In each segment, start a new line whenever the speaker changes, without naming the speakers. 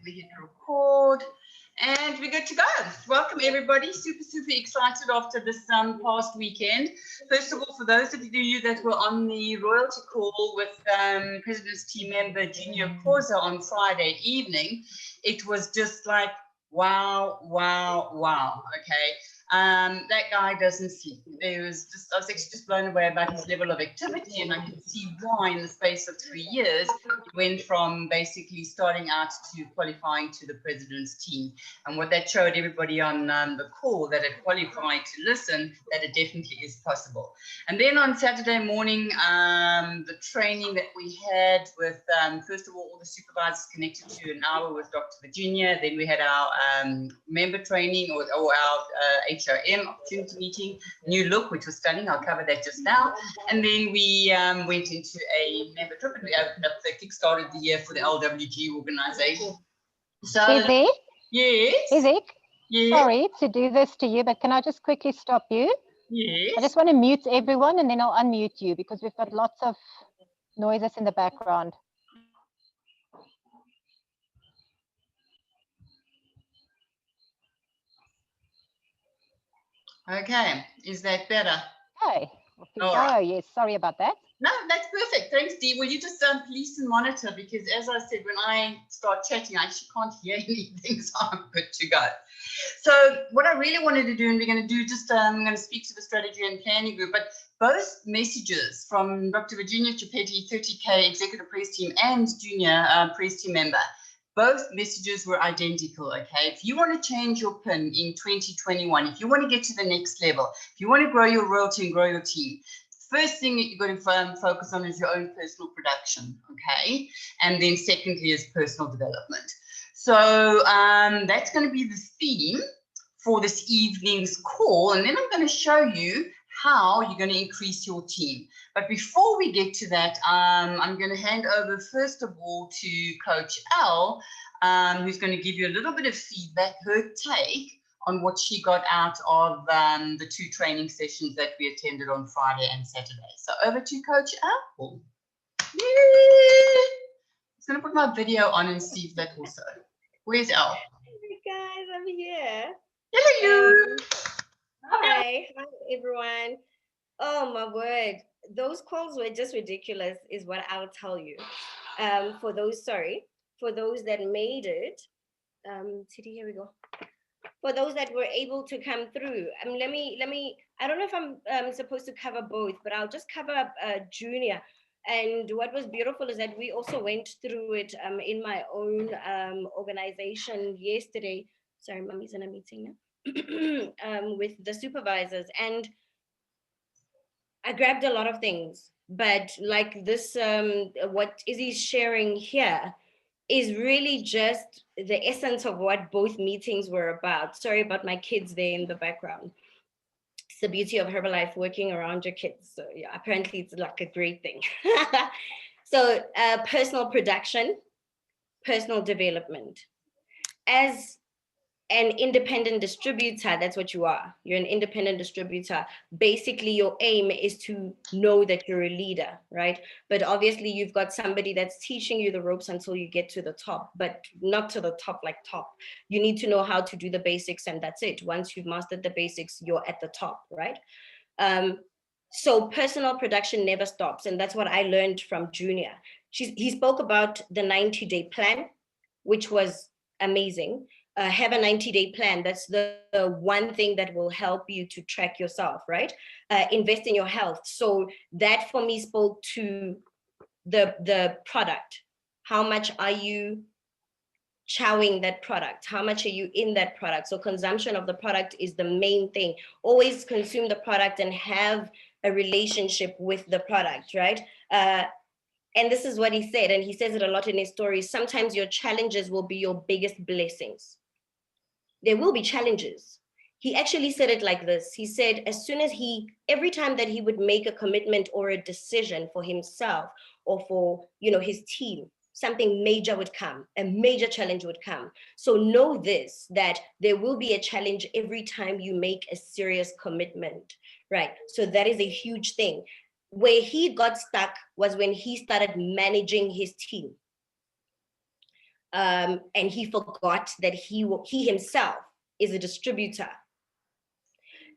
we hit record, and we're good to go. Welcome everybody. Super excited after this past weekend. First of all, for those of you that were on the royalty call with President's team member Junior Corza on Friday evening, it was just like wow. Okay. That guy doesn't sleep. I was actually just blown away about his level of activity, and I can see why in the space of 3 years he went from basically starting out to qualifying to the president's team. And what that showed everybody on the call that had qualified to listen, that it definitely is possible. And then on Saturday morning, the training that we had with, first of all the supervisors connected to an hour with Dr. Virginia. Then we had our member training or our HRM opportunity meeting, new look, which was stunning. I'll cover that just now. And then we went into a member trip, and we opened up the kickstarted the year for the LWG organization. So,
Izzy?
yes.
Izzy?
Yes.
Sorry to do this to you, but can I just quickly stop you?
Yes.
I just want to mute everyone and then I'll unmute you because we've got lots of noises in the background.
Okay, is that better?
Okay.
All
Oh,
right.
yes, sorry about that.
No, that's perfect. Thanks, Dee. Will you just police and monitor? Because as I said, when I start chatting, I actually can't hear anything, so I'm good to go. So what I really wanted to do, and we're going to do just, I'm going to speak to the strategy and planning group, but both messages from Dr. Virginia Chipetti, 30K executive press team, and junior press team member, both messages were identical, okay? If you want to change your PIN in 2021, if you want to get to the next level, if you want to grow your royalty and grow your team, first thing that you're going to focus on is your own personal production, okay? And then secondly is personal development. So that's going to be the theme for this evening's call. And then I'm going to show you how you're going to increase your team. But before we get to that, I'm going to hand over first of all to Coach Al, who's going to give you a little bit of feedback, her take on what she got out of the 2 training sessions that we attended on Friday and Saturday. So over to Coach Al. Yay! I'm just going to put my video on and see if that also. Where's Al?
Hey guys, I'm here.
Hello.
Hi everyone. Oh my word, those calls were just ridiculous, is what I'll tell you. For those that made it, Titi, here we go. For those that were able to come through, let me. I don't know if I'm supposed to cover both, but I'll just cover up junior. And what was beautiful is that we also went through it in my own organization yesterday. Sorry, mommy's in a meeting now. With the supervisors, and I grabbed a lot of things. But like this, what Izzy's sharing here is really just the essence of what both meetings were about. Sorry about my kids there in the background. It's the beauty of Herbalife, working around your kids. So yeah, apparently it's like a great thing. So personal production, personal development. As an independent distributor, that's what you are. You're an independent distributor. Basically, your aim is to know that you're a leader, right? But obviously, you've got somebody that's teaching you the ropes until you get to the top, but not to the top like top. You need to know how to do the basics, and that's it. Once you've mastered the basics, you're at the top, right? So personal production never stops, and that's what I learned from Junior. He spoke about the 90-day plan, which was amazing. Have a 90-day plan. That's the one thing that will help you to track yourself, right? Invest in your health. So that for me spoke to the product. How much are you chowing that product? How much are you in that product? So consumption of the product is the main thing. Always consume the product and have a relationship with the product, right? And this is what he said, and he says it a lot in his stories. Sometimes your challenges will be your biggest blessings. There will be challenges. He actually said it like this. He said, every time that he would make a commitment or a decision for himself or for, his team, something major would come, a major challenge would come. So know this, that there will be a challenge every time you make a serious commitment, right? So that is a huge thing. Where he got stuck was when he started managing his team. and he forgot that he himself is a distributor.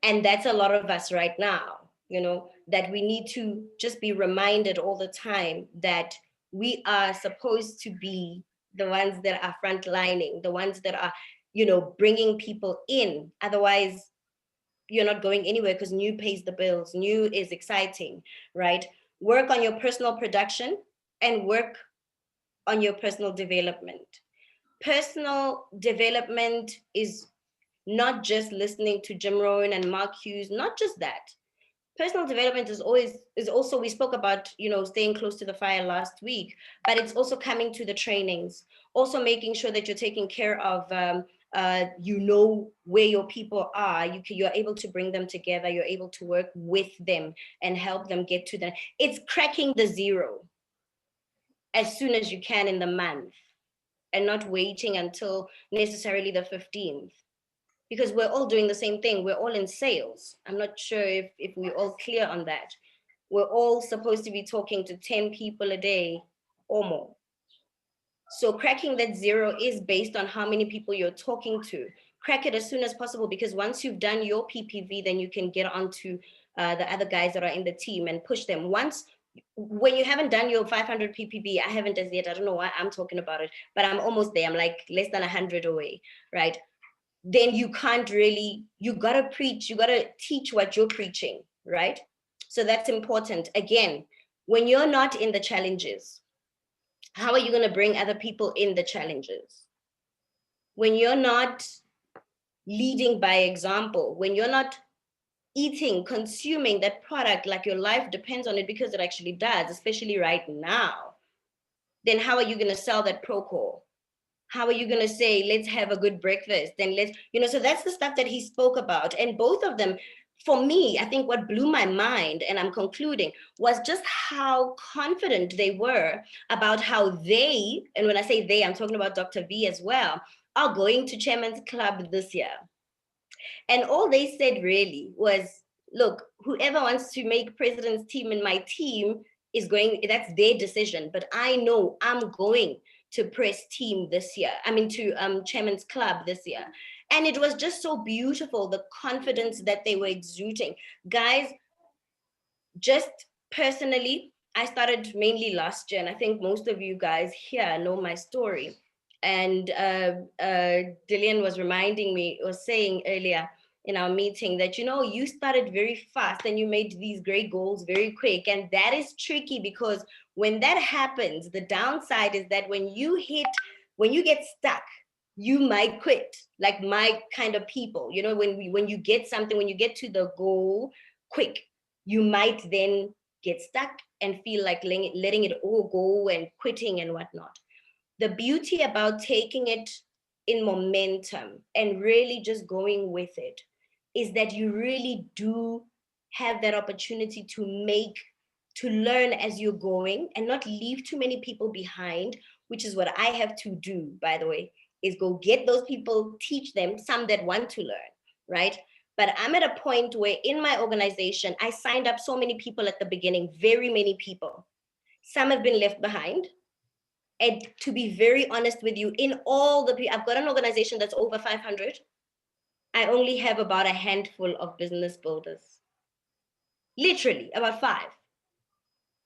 And that's a lot of us right now, you know, that we need to just be reminded all the time that we are supposed to be the ones that are frontlining, the ones that are, you know, bringing people in. Otherwise, you're not going anywhere, because new pays the bills. New is exciting, right? Work on your personal production and work on your personal development. Personal development is not just listening to Jim Rohn and Mark Hughes, not just that. Personal development is also, we spoke about, you know, staying close to the fire last week, but it's also coming to the trainings, also making sure that you're taking care of, you know, where your people are. You're able to bring them together. You're able to work with them and help them get to them. It's cracking the zero as soon as you can in the month, and not waiting until necessarily the 15th. Because we're all doing the same thing. We're all in sales. I'm not sure if we're all clear on that. We're all supposed to be talking to 10 people a day or more. So cracking that zero is based on how many people you're talking to. Crack it as soon as possible, because once you've done your PPV, then you can get onto the other guys that are in the team and push them. When you haven't done your 500 PPV, I haven't as yet, I don't know why I'm talking about it, but I'm almost there. I'm like less than 100 away, right? Then you can't really, you gotta preach, you gotta teach what you're preaching, right? So that's important. Again, when you're not in the challenges, how are you gonna bring other people in the challenges? When you're not leading by example, when you're not eating, consuming that product like your life depends on it, because it actually does, especially right now, then how are you gonna sell that Procore? How are you going to say, let's have a good breakfast? Then let's, you know, so that's the stuff that he spoke about. And both of them, for me, I think what blew my mind, and I'm concluding, was just how confident they were about how they, and when I say they, I'm talking about Dr. V as well, are going to Chairman's Club this year. And all they said really was, look, whoever wants to make president's team in my team is going, that's their decision. But I know I'm going to press team this year. I mean, to Chairman's Club this year. And it was just so beautiful, the confidence that they were exuding. Guys, just personally, I started mainly last year, and I think most of you guys here know my story. And Dillian was reminding me, or saying earlier in our meeting, that, you know, you started very fast and you made these great goals very quick. And that is tricky, because when that happens, the downside is that when you get stuck, you might quit, like my kind of people. You know, when you get something, when you get to the goal quick, you might then get stuck and feel like letting it all go and quitting and whatnot. The beauty about taking it in momentum and really just going with it is that you really do have that opportunity to learn as you're going, and not leave too many people behind, which is what I have to do, by the way, is go get those people, teach them, some that want to learn, right? But I'm at a point where in my organization, I signed up so many people at the beginning, very many people. Some have been left behind. And to be very honest with you, in all the people, I've got an organization that's over 500. I only have about a handful of business builders. Literally, about 5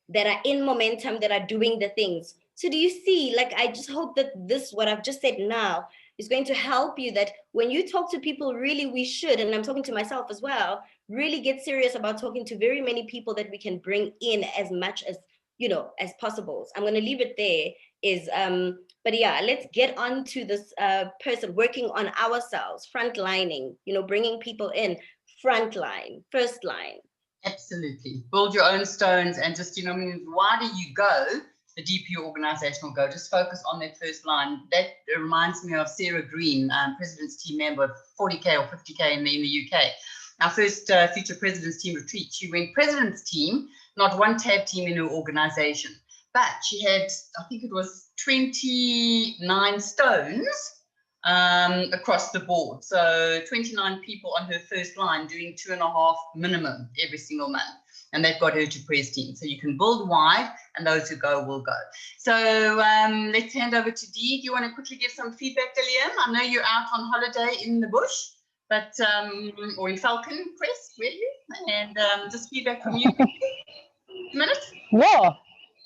that are in momentum, that are doing the things. So do you see, like, I just hope that this, what I've just said now, is going to help you, that when you talk to people, really we should, and I'm talking to myself as well, really get serious about talking to very many people that we can bring in as much as, you know, as possible. I'm going to leave it there. But yeah, let's get on to this person working on ourselves, frontlining, you know, bringing people in, frontline, first line.
Absolutely. Build your own stones, and just, you know, I mean, why do you go? The deeper your organization will go, just focus on that first line. That reminds me of Sarah Green, President's Team member, 40K or 50K in the UK. Our first Future President's Team retreat, she went President's Team, not one tab team in her organization, but she had, I think it was 29 stones across the board. So 29 people on her first line doing 2.5 minimum every single month. and they've got her to press team. So you can build wide, and those who go will go. So let's hand over to Dee. Do you want to quickly give some feedback to Liam? I know you're out on holiday in the bush, but or in Falcon Crest, really, and just feedback from you. A minute?
Yeah.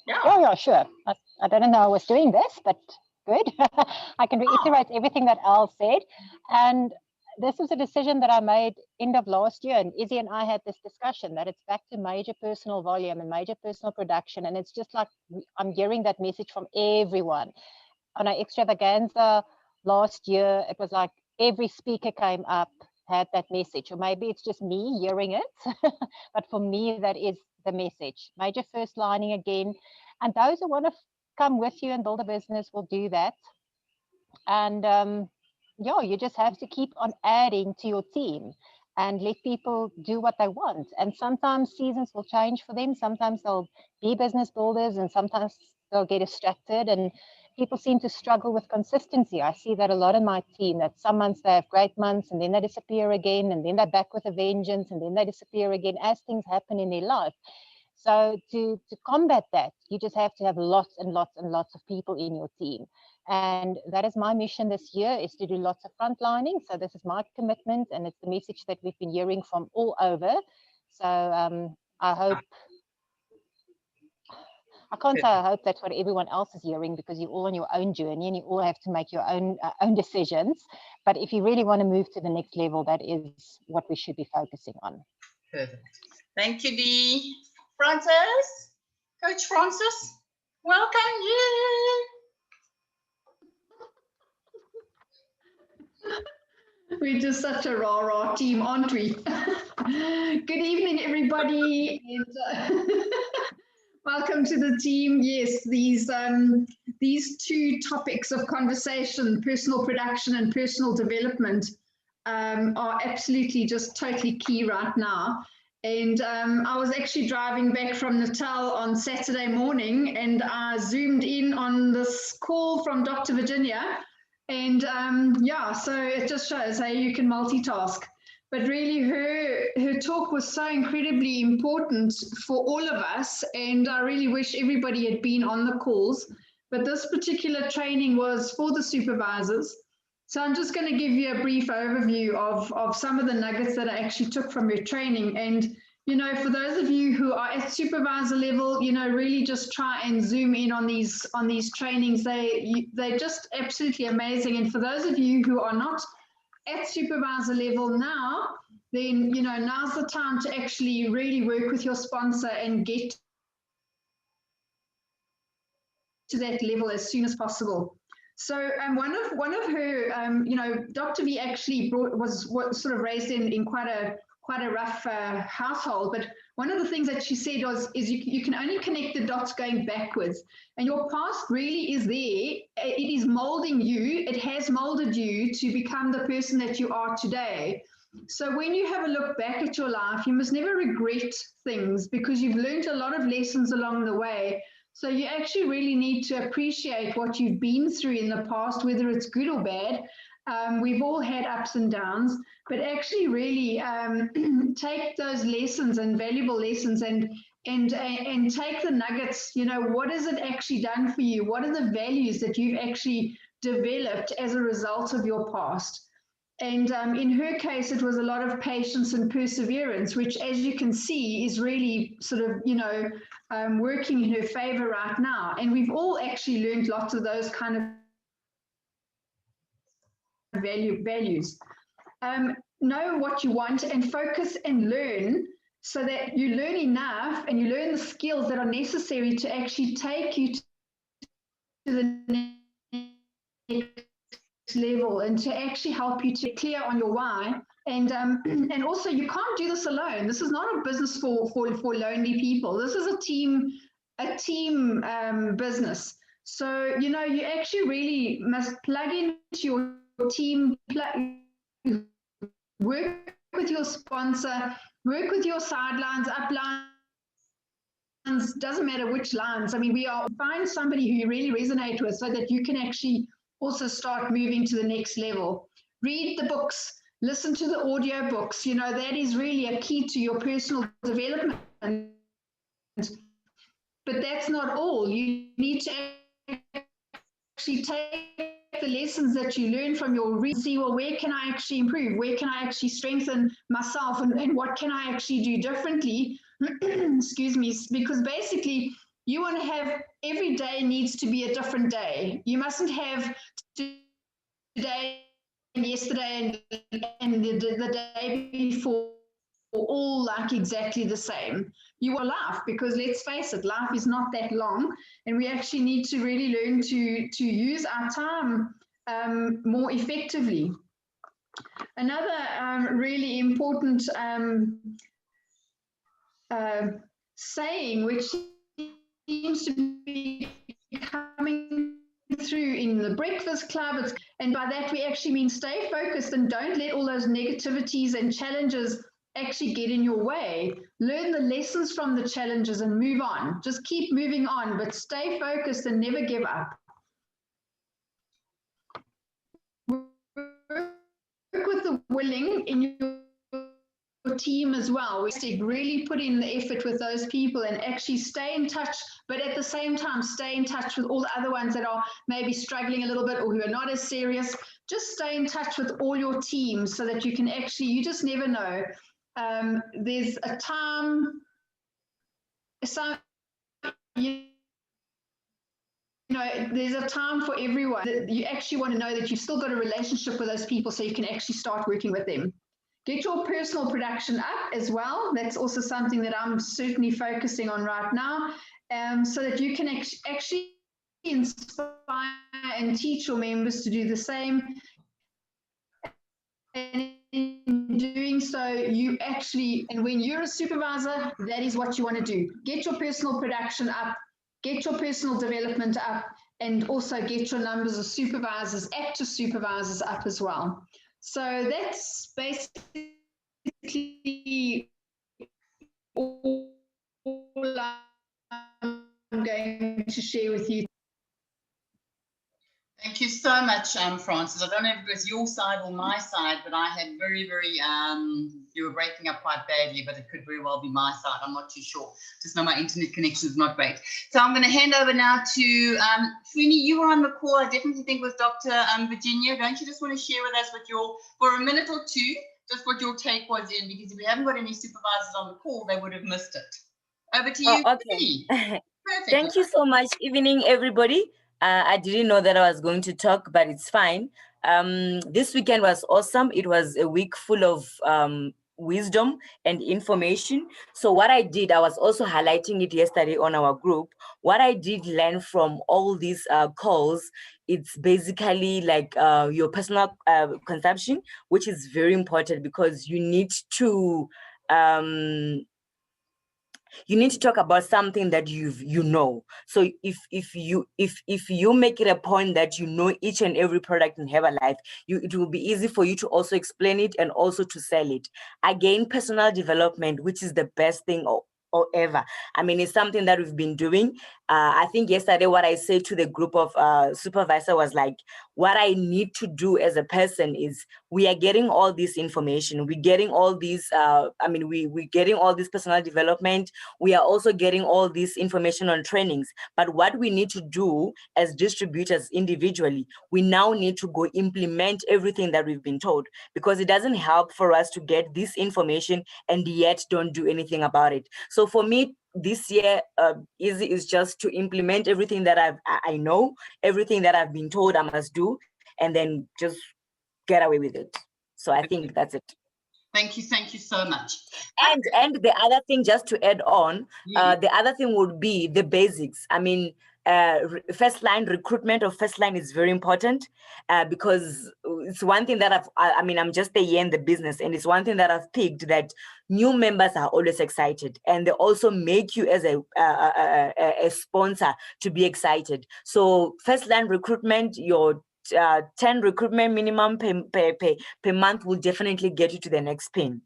Yeah.
Oh, yeah, sure. I didn't know I was doing this, but good. I can reiterate everything that Al said. And this was a decision that I made end of last year, and Izzy and I had this discussion that it's back to major personal volume and major personal production. And it's just like I'm hearing that message from everyone. On our extravaganza last year, it was like every speaker came up, had that message, or maybe it's just me hearing it. But for me, that is the message. Major first lining again. And those who want to come with you and build a business will do that. And yeah, you just have to keep on adding to your team and let people do what they want. And sometimes seasons will change for them. Sometimes they'll be business builders, and sometimes they'll get distracted, and people seem to struggle with consistency. I see that a lot in my team, that some months they have great months and then they disappear again, and then they're back with a vengeance and then they disappear again as things happen in their life. So to combat that, you just have to have lots and lots and lots of people in your team. And that is my mission this year, is to do lots of frontlining. So this is my commitment, and it's the message that we've been hearing from all over. So I hope, I can't say I hope that's what everyone else is hearing, because you're all on your own journey and you all have to make your own decisions. But if you really want to move to the next level, that is what we should be focusing on.
Perfect. Thank you, Dee. Francis, Coach Francis, welcome you.
We're just such a rah-rah team, aren't we? Good evening, everybody, and welcome to the team. Yes, these two topics of conversation, personal production and personal development, are absolutely just totally key right now. And I was actually driving back from Natal on Saturday morning, and I zoomed in on this call from Dr. Virginia. And yeah, so it just shows how you can multitask. But really, her talk was so incredibly important for all of us. And I really wish everybody had been on the calls. But this particular training was for the supervisors. So I'm just going to give you a brief overview of some of the nuggets that I actually took from your training. And, you know, for those of you who are at supervisor level, you know, really just try and zoom in on these trainings. They're just absolutely amazing. And for those of you who are not at supervisor level now, then, you know, now's the time to actually really work with your sponsor and get to that level as soon as possible. So one of her, you know, Dr. V actually was sort of raised in quite a rough household, but one of the things that she said is you can only connect the dots going backwards, and your past really is there. It is molding you. It has molded you to become the person that you are today. So when you have a look back at your life, you must never regret things, because you've learned a lot of lessons along the way. So you actually really need to appreciate what you've been through in the past, whether it's good or bad. We've all had ups and downs, but actually really take those lessons and valuable lessons and take the nuggets. You know, what has it actually done for you? What are the values that you've actually developed as a result of your past? And in her case, it was a lot of patience and perseverance, which, as you can see, is really sort of, you know, working in her favor right now. And we've all actually learned lots of those kind of values. Know what you want and focus and learn, so that you learn enough and you learn the skills that are necessary to actually take you to the next level and to actually help you to get clear on your why. And also, you can't do this alone. This is not a business for lonely people. This is a team business. So, you know, you actually really must plug into your team, work with your sponsor, work with your sidelines, uplines, doesn't matter which lines. I mean, find somebody who you really resonate with, so that you can actually also start moving to the next level. Read the books, listen to the audio books. You know, that is really a key to your personal development. but that's not all. You need to actually take the lessons that you learn from your see, well, where can I actually improve? Where can I actually strengthen myself? And what can I actually do differently? Excuse me, because basically you want to have, every day needs to be a different day. You mustn't have today and yesterday and the day before all like exactly the same. You will laugh, because let's face it, life is not that long, and we actually need to really learn to use our time more effectively. Another really important saying, which seems to be coming through in the Breakfast Club, and by that we actually mean stay focused and don't let all those negativities and challenges actually get in your way. Learn the lessons from the challenges and move on. Just keep moving on, but stay focused and never give up. Work with the willing in your team as well. We really put in the effort with those people and actually stay in touch, but at the same time stay in touch with all the other ones that are maybe struggling a little bit or who are not as serious. Just stay in touch with all your teams so that you can actually, you just never know. There's a time, you know, there's a time for everyone. You actually want to know that you've still got a relationship with those people so you can actually start working with them. Get your personal production up as well. That's also something that I'm certainly focusing on right now, so that you can actually inspire and teach your members to do the same. And in doing so, you actually, and when you're a supervisor, that is what you want to do. Get your personal production up, get your personal development up, and also get your numbers of supervisors, active supervisors up as well. So that's basically all I'm going to share with you.
Thank you so much, Frances. I don't know if it was your side or my side, but I had very, you were breaking up quite badly, but it could very well be my side. I'm not too sure. Just know my internet connection is not great. So I'm going to hand over now to Funi. You were on the call, I definitely think, with Dr. Virginia. Don't you just want to share with us what for a minute or two, just what your take was in, because if we haven't got any supervisors on the call, they would have missed it. Over to you.
Okay.
Perfect.
Thank you so much. Evening, everybody. I didn't know that I was going to talk, but it's fine. This weekend was awesome. It was a week full of wisdom and information. So what I did, I was also highlighting it yesterday on our group. What I did learn from all these calls, it's basically like your personal consumption, which is very important because you need to talk about something that you know. So if you make it a point that you know each and every product in Herbalife, it will be easy for you to also explain it and also to sell it. Again, personal development, which is the best thing or ever. I mean, it's something that we've been doing. I think yesterday what I said to the group of supervisor was like, what I need to do as a person is we are getting all this information. We're getting all these, we're getting all this personal development. We are also getting all this information on trainings. But what we need to do as distributors individually, we now need to go implement everything that we've been told, because it doesn't help for us to get this information and yet don't do anything about it. So for me, this year, easy is just to implement everything that I know, everything that I've been told I must do, and then just get away with it. So I think that's it.
Thank you so much.
And the other thing, just to add on, the other thing would be the basics. I mean, first line recruitment of first line is very important, because it's one thing that I'm just a year in the business, and it's one thing that I've picked, that new members are always excited, and they also make you as a sponsor to be excited. So first line recruitment, your 10 recruitment minimum per month will definitely get you to the next pin.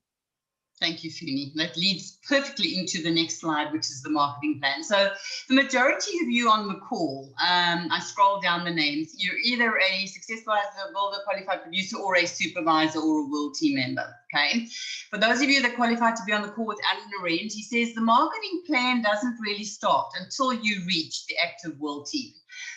Thank you, Funi. That leads perfectly into the next slide, which is the marketing plan. So the majority of you on the call, I scroll down the names, you're either a success advisor, builder, qualified producer, or a supervisor or a world team member, okay? For those of you that qualified to be on the call with Alan Arendt, he says the marketing plan doesn't really start until you reach the active world team.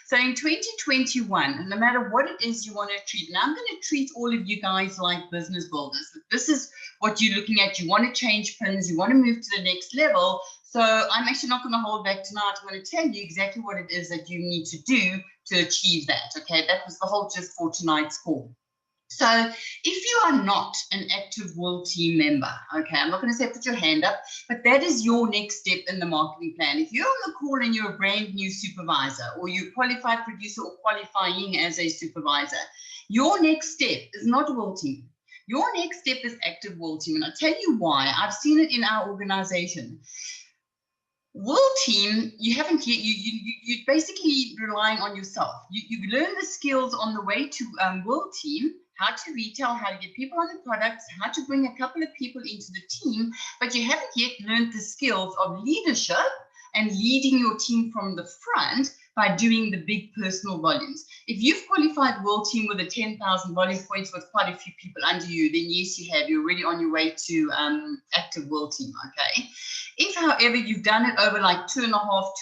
So in 2021, no matter what it is you want to treat, and I'm going to treat all of you guys like business builders. This is what you're looking at. You want to change pins, you want to move to the next level. So I'm actually not going to hold back tonight. I'm going to tell you exactly what it is that you need to do to achieve that. Okay, that was the whole gist for tonight's call. So if you are not an active world team member, okay, I'm not going to say put your hand up, but that is your next step in the marketing plan. If you're on the call and you're a brand new supervisor, or you're qualified producer or qualifying as a supervisor, your next step is not world team. Your next step is active world team. And I'll tell you why. I've seen it in our organization. World team, you haven't yet, you're basically relying on yourself. You learn the skills on the way to world team, how to retail, how to get people on the products, how to bring a couple of people into the team, but you haven't yet learned the skills of leadership and leading your team from the front by doing the big personal volumes. If you've qualified world team with a 10,000 volume points with quite a few people under you, then yes, you have. You're already on your way to active world team, okay? If, however, you've done it over like 2.5,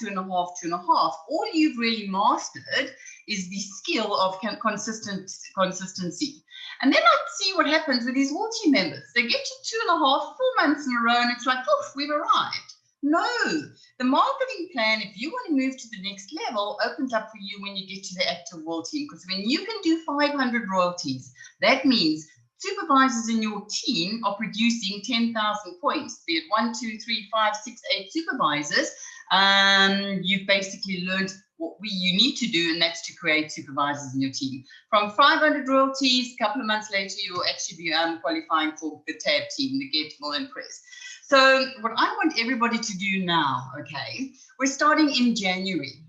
2.5, 2.5, all you've really mastered is the skill of consistency. And then I'd see what happens with these world team members. They get to 2.5, 4 months in a row, and it's like, oh, we've arrived. No, the marketing plan, if you want to move to the next level, opens up for you when you get to the active world team. Because when you can do 500 royalties, that means supervisors in your team are producing 10,000 points, be it 1, 2, 3, 5, 6, 8 supervisors. You've basically learned what you need to do, and that's to create supervisors in your team. From 500 royalties, a couple of months later, you'll actually be qualifying for the TAB team, the Get, Will, and Press. So what I want everybody to do now, okay, we're starting in January.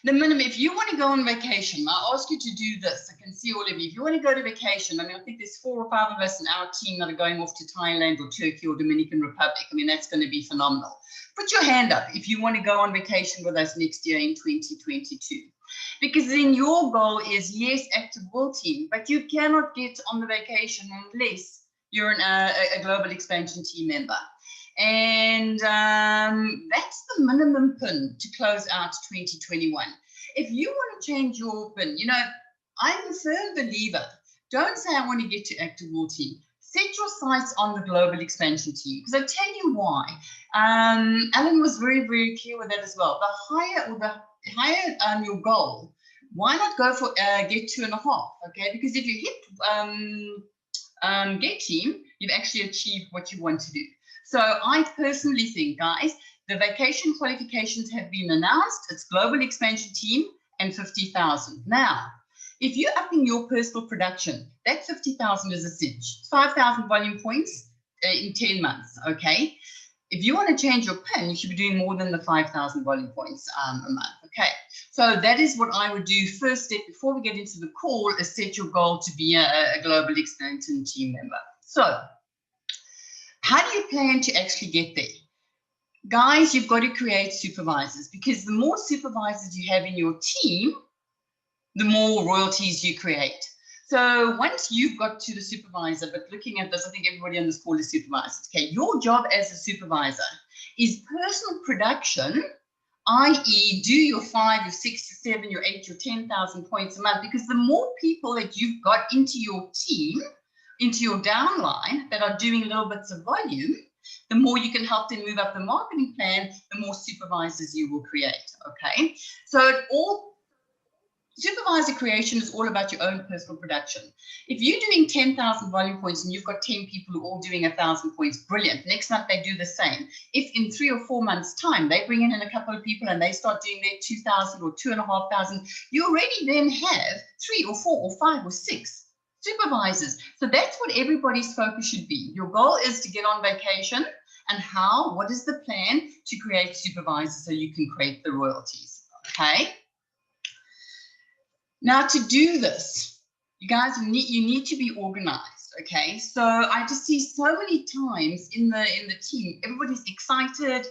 The minimum, if you want to go on vacation, I ask you to do this. I can see all of you. If you want to go to vacation, I mean, I think there's 4 or 5 of us in our team that are going off to Thailand or Turkey or Dominican Republic. I mean, that's going to be phenomenal. Put your hand up if you want to go on vacation with us next year in 2022. Because then your goal is, yes, active world team, but you cannot get on the vacation unless you're a global expansion team member. And that's the minimum pin to close out 2021. If you want to change your pin, you know, I'm a firm believer. Don't say I want to get to active world team. Set your sights on the global expansion team, because I'll tell you why. Alan was very, very clear with that as well. The higher your goal, why not go for get 2.5? Okay, because if you hit get team, you've actually achieved what you want to do. So I personally think, guys, the vacation qualifications have been announced. It's global expansion team and 50,000. Now, if you're upping your personal production, that 50,000 is a cinch. 5,000 volume points in 10 months, okay? If you want to change your PIN, you should be doing more than the 5,000 volume points a month, okay? So that is what I would do. First step before we get into the call is set your goal to be a global expansion team member. So how do you plan to actually get there? Guys, you've got to create supervisors, because the more supervisors you have in your team, the more royalties you create. So once you've got to the supervisor, but looking at this, I think everybody on this call is supervisors. Okay, your job as a supervisor is personal production, i.e. do your 5, your 6, your 7, your 8, your 10,000 points a month, because the more people that you've got into your team, into your downline that are doing little bits of volume, the more you can help them move up the marketing plan, the more supervisors you will create, okay? So supervisor creation is all about your own personal production. If you're doing 10,000 volume points and you've got 10 people who are all doing 1,000 points, brilliant. Next month they do the same. If in 3 or 4 months' time they bring in a couple of people and they start doing their 2,000 or 2,500, you already then have 3 or 4 or 5 or 6 supervisors. So that's what everybody's focus should be. Your goal is to get on vacation, and how, what is the plan to create supervisors so you can create the royalties, okay? Now to do this, you guys, you need to be organized, Okay, so I just see so many times in the team, everybody's excited.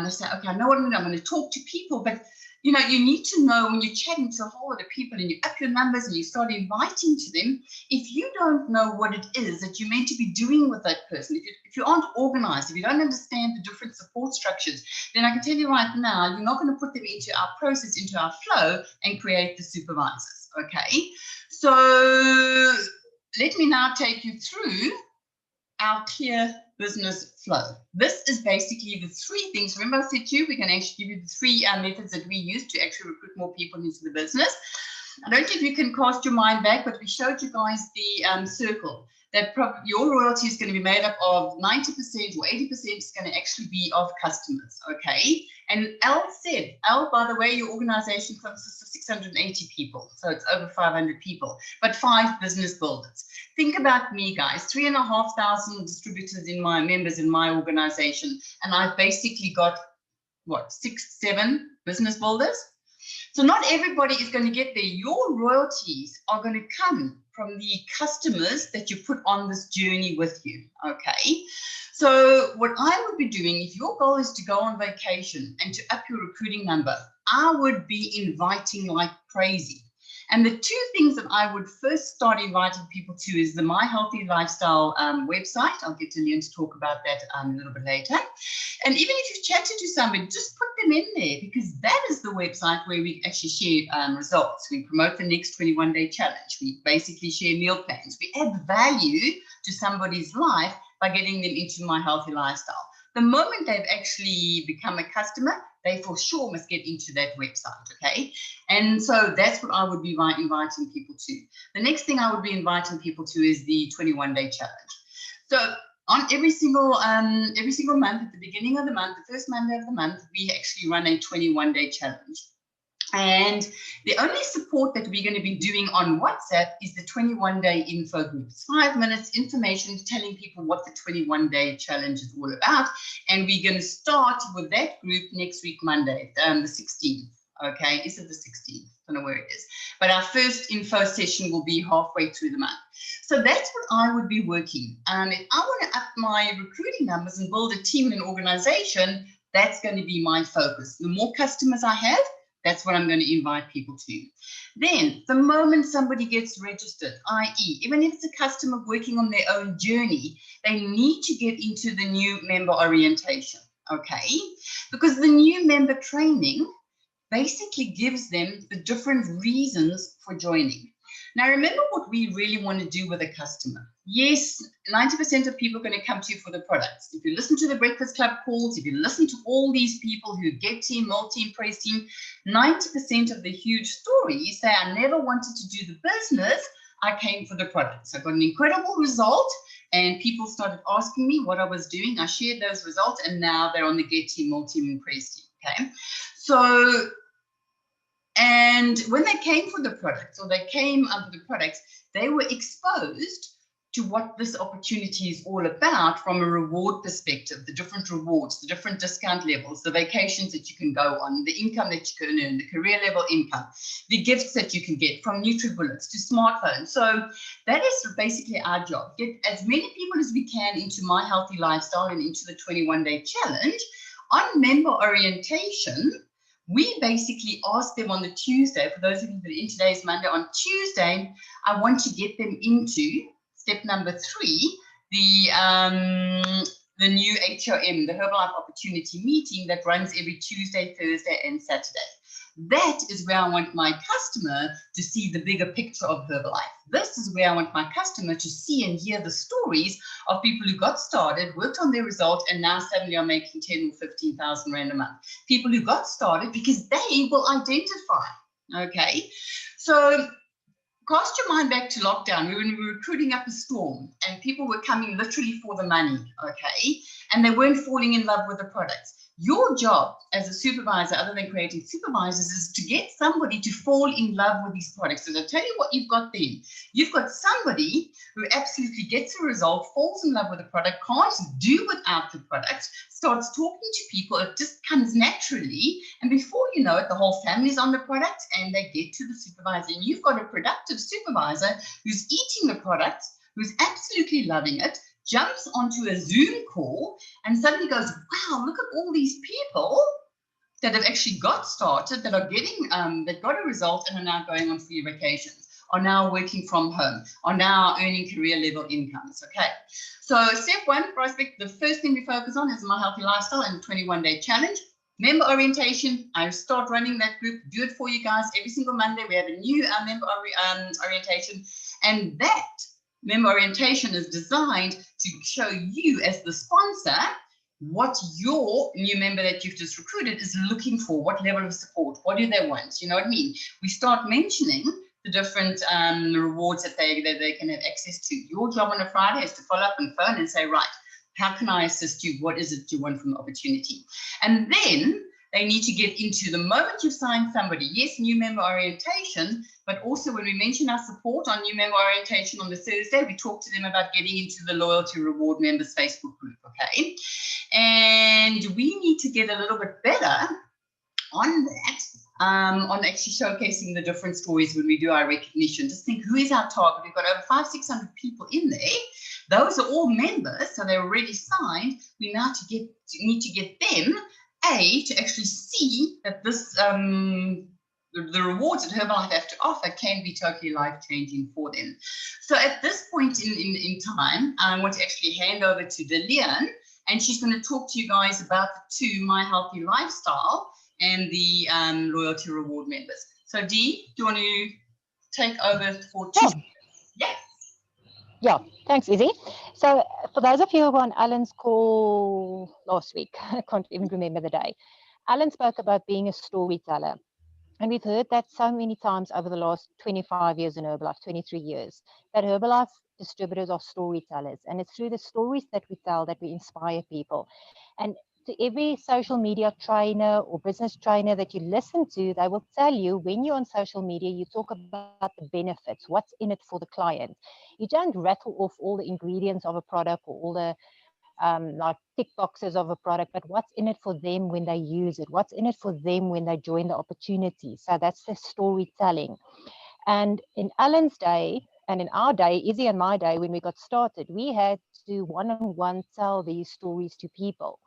They say, okay, I know what I'm going to do. I'm going to talk to people, but you know, you need to know when you're chatting to a whole lot of people and you up your numbers and you start inviting to them, if you don't know what it is that you're meant to be doing with that person, if you aren't organized, if you don't understand the different support structures, then I can tell you right now, you're not going to put them into our process, into our flow and create the supervisors, okay? So let me now take you through our clear business flow. This is basically the three things. Remember I said to you, we can actually give you the three methods that we use to actually recruit more people into the business. I don't know if you can cast your mind back, but we showed you guys the circle. That your royalty is going to be made up of 90% or 80% is going to actually be of customers, okay? And Al said, Al, by the way, your organization consists of 680 people, so it's over 500 people, but 5 business builders. Think about me, guys, 3,500 distributors in my members in my organization, and I've basically got, what, 6, 7 business builders? So not everybody is going to get there. Your royalties are going to come from the customers that you put on this journey with you, okay? So what I would be doing, if your goal is to go on vacation and to up your recruiting number, I would be inviting like crazy. And the 2 things that I would first start inviting people to is the My Healthy Lifestyle website. I'll get to Leon to talk about that a little bit later. And even if you've chatted to somebody, just put them in there, because that is the website where we actually share results. We promote the next 21-day challenge. We basically share meal plans. We add value to somebody's life by getting them into My Healthy Lifestyle. The moment they've actually become a customer, they for sure must get into that website, okay? And so that's what I would be inviting people to. The next thing I would be inviting people to is the 21-day challenge. So on every single month, at the beginning of the month, the first Monday of the month, we actually run a 21-day challenge. And the only support that we're going to be doing on WhatsApp is the 21-day info group. It's 5 minutes information telling people what the 21-day challenge is all about. And we're going to start with that group next week, Monday, the 16th. Okay, is it the 16th? I don't know where it is. But our first info session will be halfway through the month. So that's what I would be working. If I want to up my recruiting numbers and build a team and an organization, that's going to be my focus. The more customers I have, that's what I'm going to invite people to. Then, the moment somebody gets registered, i.e., even if it's a customer working on their own journey, they need to get into the new member orientation, okay? Because the new member training basically gives them the different reasons for joining. Now, remember what we really want to do with a customer. Yes, 90% of people are going to come to you for the products. If you listen to the Breakfast Club calls, if you listen to all these people who get team, multi-team, press team, 90% of the huge stories say, I never wanted to do the business, I came for the products. I got an incredible result and people started asking me what I was doing. I shared those results and now they're on the Get Team, multi-team, and press team, okay? So, and when they came for the products or they came under the products, they were exposed to what this opportunity is all about from a reward perspective, the different rewards, the different discount levels, the vacations that you can go on, the income that you can earn, the career level income, the gifts that you can get from NutriBullets to smartphones. So that is basically our job. Get as many people as we can into My Healthy Lifestyle and into the 21-day challenge. On member orientation, we basically ask them on the Tuesday, for those of you that are in today's Monday, on Tuesday, I want to get them into step number 3, the new HOM, the Herbalife Opportunity Meeting that runs every Tuesday, Thursday, and Saturday. That is where I want my customer to see the bigger picture of Herbalife. This is where I want my customer to see and hear the stories of people who got started, worked on their result, and now suddenly are making 10 or 15,000 Rand a month. People who got started because they will identify, okay? So cast your mind back to lockdown. We were recruiting up a storm and people were coming literally for the money, okay? And they weren't falling in love with the products. Your job as a supervisor, other than creating supervisors, is to get somebody to fall in love with these products. So I'll tell you what you've got then. You've got somebody who absolutely gets a result, falls in love with the product, can't do without the product, starts talking to people, it just comes naturally. And before you know it, the whole family's on the product and they get to the supervisor. And you've got a productive supervisor who's eating the product, who's absolutely loving it, jumps onto a Zoom call and suddenly goes, wow, look at all these people that have actually got started, that are getting, that got a result and are now going on free vacations, are now working from home, are now earning career level incomes, okay? So step one, prospect, the first thing we focus on is My Healthy Lifestyle and the 21-day challenge. Member orientation, I start running that group, do it for you guys every single Monday. We have a new member orientation, and that member orientation is designed to show you as the sponsor what your new member that you've just recruited is looking for, what level of support, what do they want, you know what I mean? We start mentioning the different rewards that they can have access to. Your job on a Friday is to follow up and phone and say, right, how can I assist you? What is it you want from the opportunity? And then they need to get into the moment you've signed somebody, yes, new member orientation, but also when we mention our support on new member orientation on the Thursday, we talk to them about getting into the Loyalty Reward Members Facebook group, okay? And we need to get a little bit better on that, on actually showcasing the different stories when we do our recognition. Just think, who is our target? We've got over 500-600 people in there. Those are all members, so they're already signed. We now need to get them, to actually see that this, the rewards that Herbalife have to offer can be totally life-changing for them. So at this point in time, I want to actually hand over to Delian, and she's going to talk to you guys about the two, My Healthy Lifestyle and the Loyalty Reward Members. So Dee, do you want to take over for two?
Sure.
Yes.
Yeah, thanks, Izzy. So for those of you who were on Alan's call last week, I can't even remember the day, Alan spoke about being a storyteller. And we've heard that so many times over the last 25 years in Herbalife, 23 years, that Herbalife distributors are storytellers. And it's through the stories that we tell that we inspire people. And to every social media trainer or business trainer that you listen to, they will tell you when you're on social media, you talk about the benefits, what's in it for the client. You don't rattle off all the ingredients of a product or all the like tick boxes of a product, but what's in it for them when they use it? What's in it for them when they join the opportunity? So that's the storytelling. And in Alan's day, and in our day, Izzy and my day, when we got started, we had to one-on-one tell these stories to people.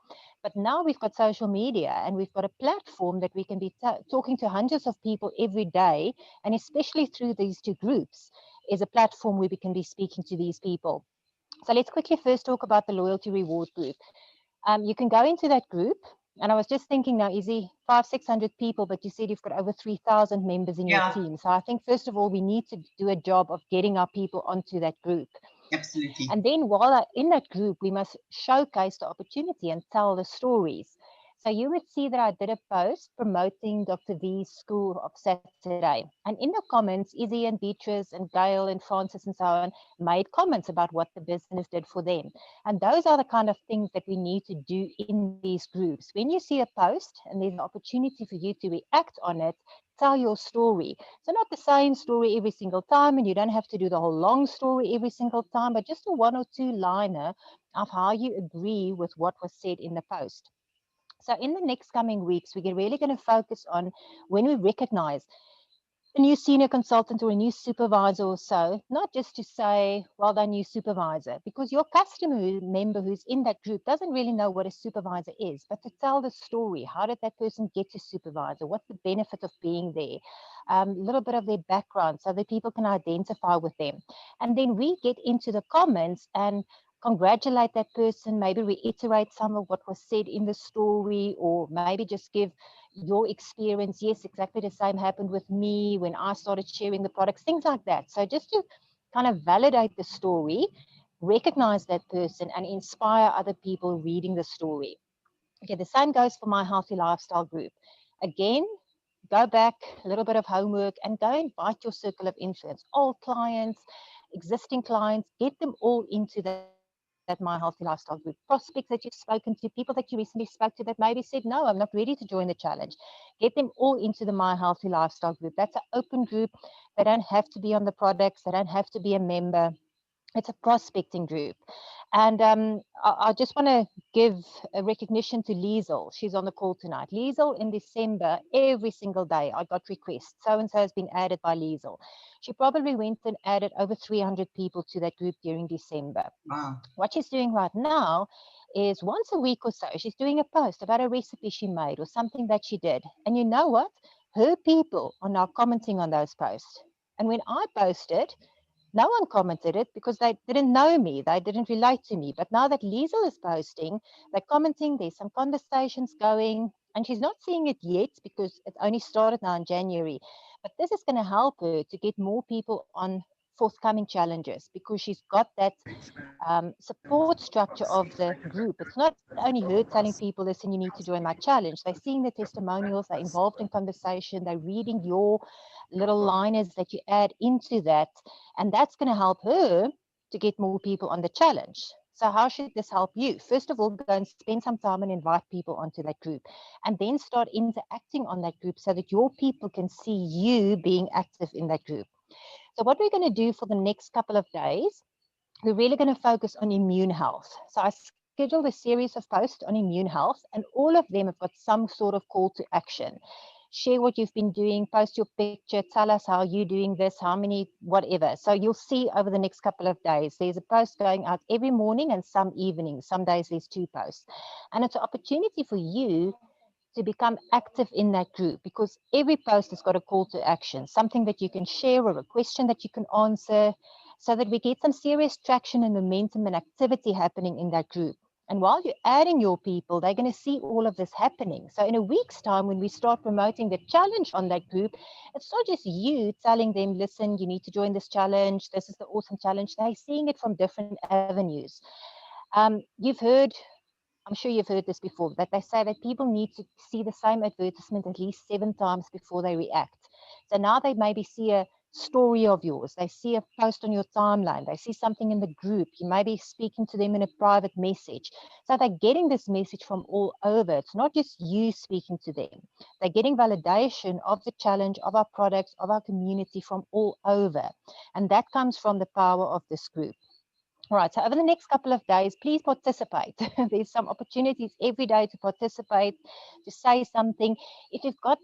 But now we've got social media and we've got a platform that we can be talking to hundreds of people every day. And especially through these two groups is a platform where we can be speaking to these people. So let's quickly first talk about the Loyalty Reward group. You can go into that group. And I was just thinking now, Izzy, 500-600 people, but you said you've got over 3,000 members in your team. So I think, first of all, we need to do a job of getting our people onto that group.
Absolutely.
And then while they're in that group, we must showcase the opportunity and tell the stories. So you would see that I did a post promoting Dr. V's School of Saturday. And in the comments, Izzy and Beatrice and Gail and Francis and so on made comments about what the business did for them. And those are the kind of things that we need to do in these groups. When you see a post and there's an opportunity for you to react on it, tell your story. So not the same story every single time, and you don't have to do the whole long story every single time, but just a 1 or 2 liner of how you agree with what was said in the post. So in the next coming weeks, we're really going to focus on when we recognize a new senior consultant or a new supervisor or so, not just to say, well done, new supervisor, because your customer member who's in that group doesn't really know what a supervisor is, but to tell the story. How did that person get to supervisor? What's the benefit of being there? A little bit of their background so that people can identify with them. And then we get into the comments and congratulate that person, maybe reiterate some of what was said in the story, or maybe just give your experience. Yes, exactly the same happened with me when I started sharing the products, things like that. So just to kind of validate the story, recognize that person and inspire other people reading the story. Okay, the same goes for My Healthy Lifestyle group. Again, go back, a little bit of homework, and go invite your circle of influence, old clients, existing clients, get them all into that My Healthy Lifestyle group. Prospects that you've spoken to, people that you recently spoke to that maybe said, no, I'm not ready to join the challenge. Get them all into the My Healthy Lifestyle group. That's an open group. They don't have to be on the products. They don't have to be a member. It's a prospecting group. And I just want to give a recognition to Liesel. She's on the call tonight. Liesel, in December, every single day, I got requests. So-and-so has been added by Liesel. She probably went and added over 300 people to that group during December.
Wow.
What she's doing right now is once a week or so, she's doing a post about a recipe she made or something that she did. And you know what? Her people are now commenting on those posts. And when I posted, no one commented it because they didn't know me. They didn't relate to me. But now that Liesel is posting, they're commenting, there's some conversations going, and she's not seeing it yet because it only started now in January. But this is going to help her to get more people on forthcoming challenges because she's got that support structure of the group. It's not only her telling people, listen, you need to join my challenge. They're seeing the testimonials, they're involved in conversation, they're reading your little liners that you add into that. And that's going to help her to get more people on the challenge. So how should this help you? First of all, go and spend some time and invite people onto that group, and then start interacting on that group so that your people can see you being active in that group. So what we're going to do for the next couple of days, we're really going to focus on immune health. So I scheduled a series of posts on immune health, and all of them have got some sort of call to action. Share what you've been doing, post your picture, tell us how you're doing this, how many, whatever. So you'll see over the next couple of days, there's a post going out every morning and some evenings. Some days there's 2 posts. And it's an opportunity for you to become active in that group, because every post has got a call to action, something that you can share or a question that you can answer, so that we get some serious traction and momentum and activity happening in that group. And while you're adding your people, they're going to see all of this happening. So in a week's time, when we start promoting the challenge on that group, it's not just you telling them, listen, you need to join this challenge. This is the awesome challenge. They're seeing it from different avenues. You've heard, I'm sure you've heard this before, that they say that people need to see the same advertisement at least 7 times before they react. So now they maybe see a story of yours, they see a post on your timeline, they see something in the group, you may be speaking to them in a private message. So they're getting this message from all over. It's not just you speaking to them. They're getting validation of the challenge, of our products, of our community from all over. And that comes from the power of this group. All right, so over the next couple of days, please participate. There's some opportunities every day to participate, to say something. If you've got,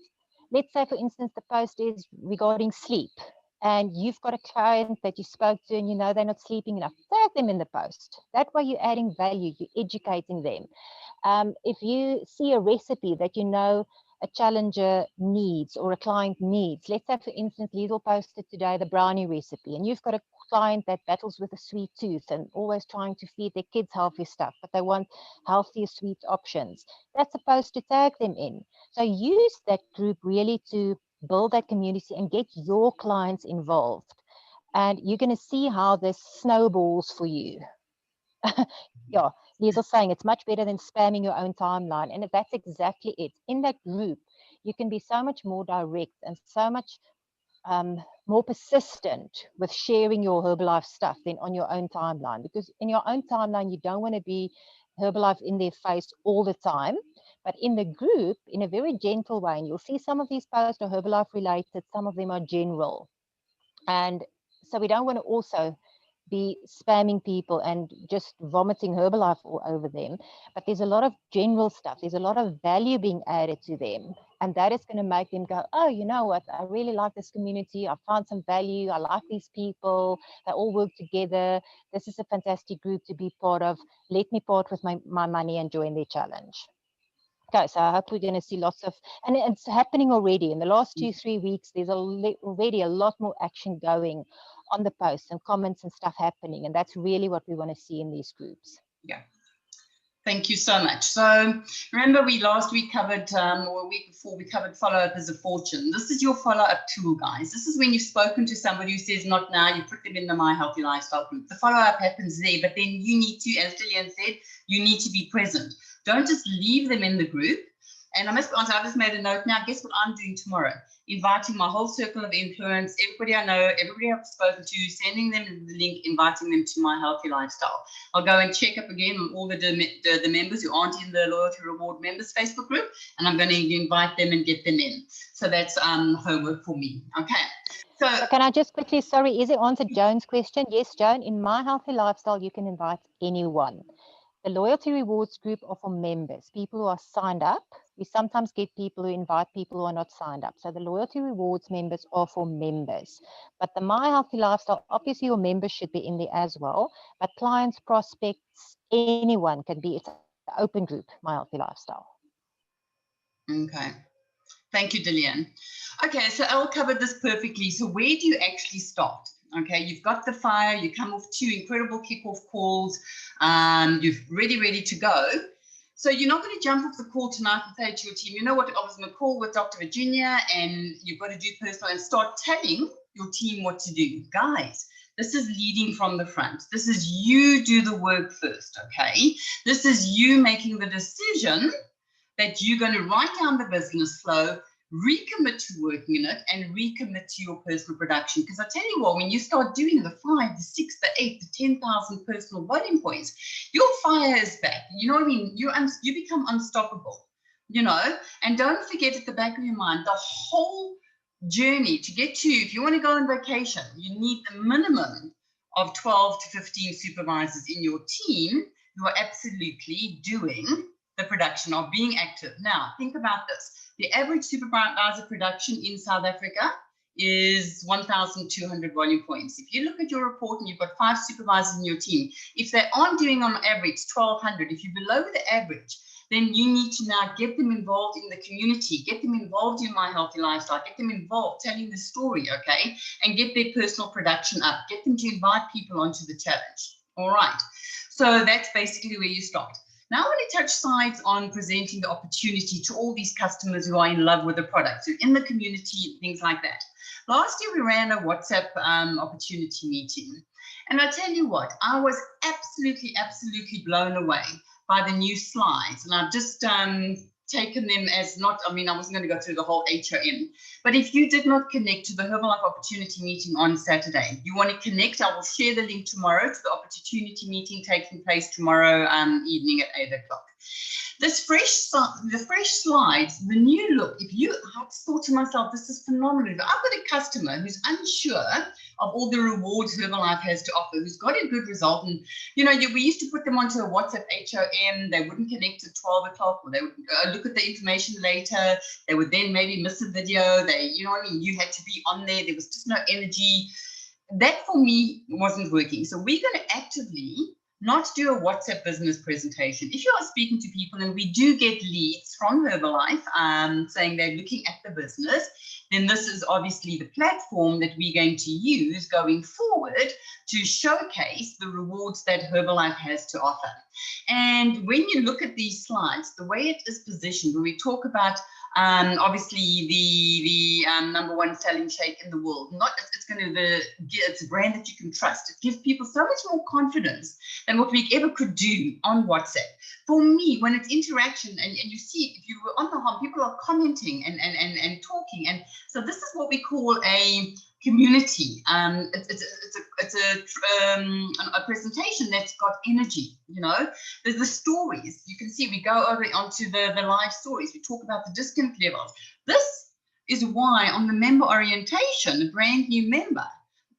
let's say, for instance, the post is regarding sleep, and you've got a client that you spoke to and you know they're not sleeping enough, tag them in the post. That way you're adding value, you're educating them. If you see a recipe that you know a challenger needs or a client needs, let's say, for instance, Liesel posted today the brownie recipe, and you've got a client that battles with a sweet tooth and always trying to feed their kids healthy stuff, but they want healthier sweet options. That's a post to tag them in. So use that group really to build that community and get your clients involved. And you're going to see how this snowballs for you. Yeah, Liesel's saying it's much better than spamming your own timeline. And that's exactly it. In that group, you can be so much more direct and so much more persistent with sharing your Herbalife stuff than on your own timeline. Because in your own timeline, you don't want to be Herbalife in their face all the time. But in the group, in a very gentle way, and you'll see some of these posts are Herbalife related, some of them are general. And so we don't want to also be spamming people and just vomiting Herbalife all over them. But there's a lot of general stuff. There's a lot of value being added to them. And that is going to make them go, oh, you know what? I really like this community. I found some value. I like these people. They all work together. This is a fantastic group to be part of. Let me part with my money and join their challenge. Okay, so I hope we're going to see lots of, and it's happening already. In the last 2-3 weeks, there's already a lot more action going on the posts and comments and stuff happening. And that's really what we want to see in these groups.
Yeah. Thank you so much. So remember last week covered, or a week before, we covered follow-up as a fortune. This is your follow-up tool, guys. This is when you've spoken to somebody who says not now, you put them in the My Healthy Lifestyle group. The follow-up happens there, but then you need to, as Gillian said, you need to be present. Don't just leave them in the group. And I must be honest, I just made a note now. Guess what I'm doing tomorrow? Inviting my whole circle of influence, everybody I know, everybody I've spoken to, sending them the link, inviting them to my healthy lifestyle. I'll go and check up again on all the members who aren't in the Loyalty Reward members Facebook group, and I'm going to invite them and get them in. So that's homework for me. Okay. So
can I just quickly, sorry, Izzy answered Joan's question. Yes, Joan, in my healthy lifestyle, you can invite anyone. The Loyalty Rewards group are for members, people who are signed up. We sometimes get people who invite people who are not signed up. So the Loyalty Rewards members are for members. But the My Healthy Lifestyle, obviously your members should be in there as well. But clients, prospects, anyone can be. It's an open group, My Healthy Lifestyle.
Okay. Thank you, Dillian. Okay, so Elle covered this perfectly. So where do you actually start? Okay, you've got the fire, you come off 2 incredible kickoff calls, you're ready to go. So you're not going to jump off the call tonight and say to your team, you know what, I was on a call with Dr. Virginia and you've got to do personal, and start telling your team what to do. Guys, this is leading from the front. This is you do the work first, okay? This is you making the decision that you're going to write down the business flow, recommit to working in it, and recommit to your personal production. Because I tell you what, when you start doing the 5, the 6, the 8, the 10,000 personal volume points, your fire is back. You know what I mean? You become unstoppable, you know. And don't forget at the back of your mind, the whole journey to get to, if you want to go on vacation, you need the minimum of 12 to 15 supervisors in your team who are absolutely doing the production of being active. Now, think about this. The average supervisor production in South Africa is 1,200 volume points. If you look at your report and you've got 5 supervisors in your team, if they aren't doing on average 1,200, if you're below the average, then you need to now get them involved in the community, get them involved in My Healthy Lifestyle, get them involved telling the story, okay, and get their personal production up, get them to invite people onto the challenge. All right, so that's basically where you start. Now I want to touch sides on presenting the opportunity to all these customers who are in love with the product, so in the community, things like that. Last year we ran a WhatsApp opportunity meeting, and I tell you what, I was absolutely blown away by the new slides, and I've just taken them as not, I mean, I wasn't going to go through the whole HOM, but if you did not connect to the Herbalife Opportunity Meeting on Saturday, you want to connect, I will share the link tomorrow to the Opportunity Meeting taking place tomorrow evening at 8 o'clock. The fresh slides, the new look, I thought to myself, this is phenomenal. I've got a customer who's unsure of all the rewards Herbalife has to offer, who's got a good result. And, you know, we used to put them onto a WhatsApp HOM. They wouldn't connect at 12 o'clock, or they would look at the information later. They would then maybe miss a video. You know what I mean? You had to be on there. There was just no energy. That for me wasn't working. So we're going to actively not do a WhatsApp business presentation. If you are speaking to people, and we do get leads from Herbalife saying they're looking at the business, then this is obviously the platform that we're going to use going forward to showcase the rewards that Herbalife has to offer. And when you look at these slides, the way it is positioned, when we talk about obviously the #1 selling shake in the world, it's a brand that you can trust. It gives people so much more confidence than what we ever could do on WhatsApp. For me, when it's interaction, and you see, if you were on the home, people are commenting and talking, and so this is what we call a community. It's a presentation that's got energy. You know, there's the stories. You can see we go over onto the live stories. We talk about the discount levels. This is why on the member orientation, a brand new member.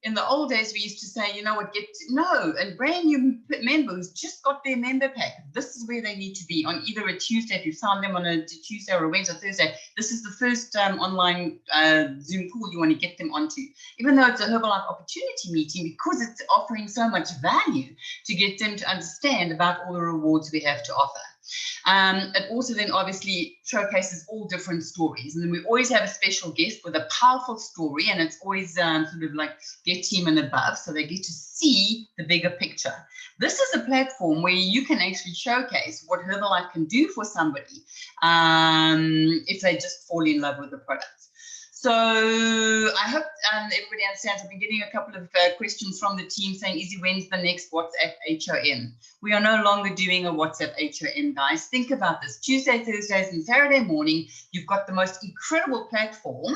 In the old days, we used to say, you know what, a brand new member who's just got their member pack. This is where they need to be on either a Tuesday, if you sign them on a Tuesday or a Wednesday or Thursday. This is the first online Zoom call you want to get them onto. Even though it's a Herbalife Opportunity Meeting, because it's offering so much value to get them to understand about all the rewards we have to offer. It also then obviously showcases all different stories, and then we always have a special guest with a powerful story, and it's always sort of like get team and above, so they get to see the bigger picture. This is a platform where you can actually showcase what Herbalife can do for somebody if they just fall in love with the products. So I hope everybody understands. I've been getting a couple of questions from the team saying, Izzy, when's the next WhatsApp HOM? We are no longer doing a WhatsApp HOM, guys. Think about this. Tuesday, Thursdays, and Saturday morning, you've got the most incredible platform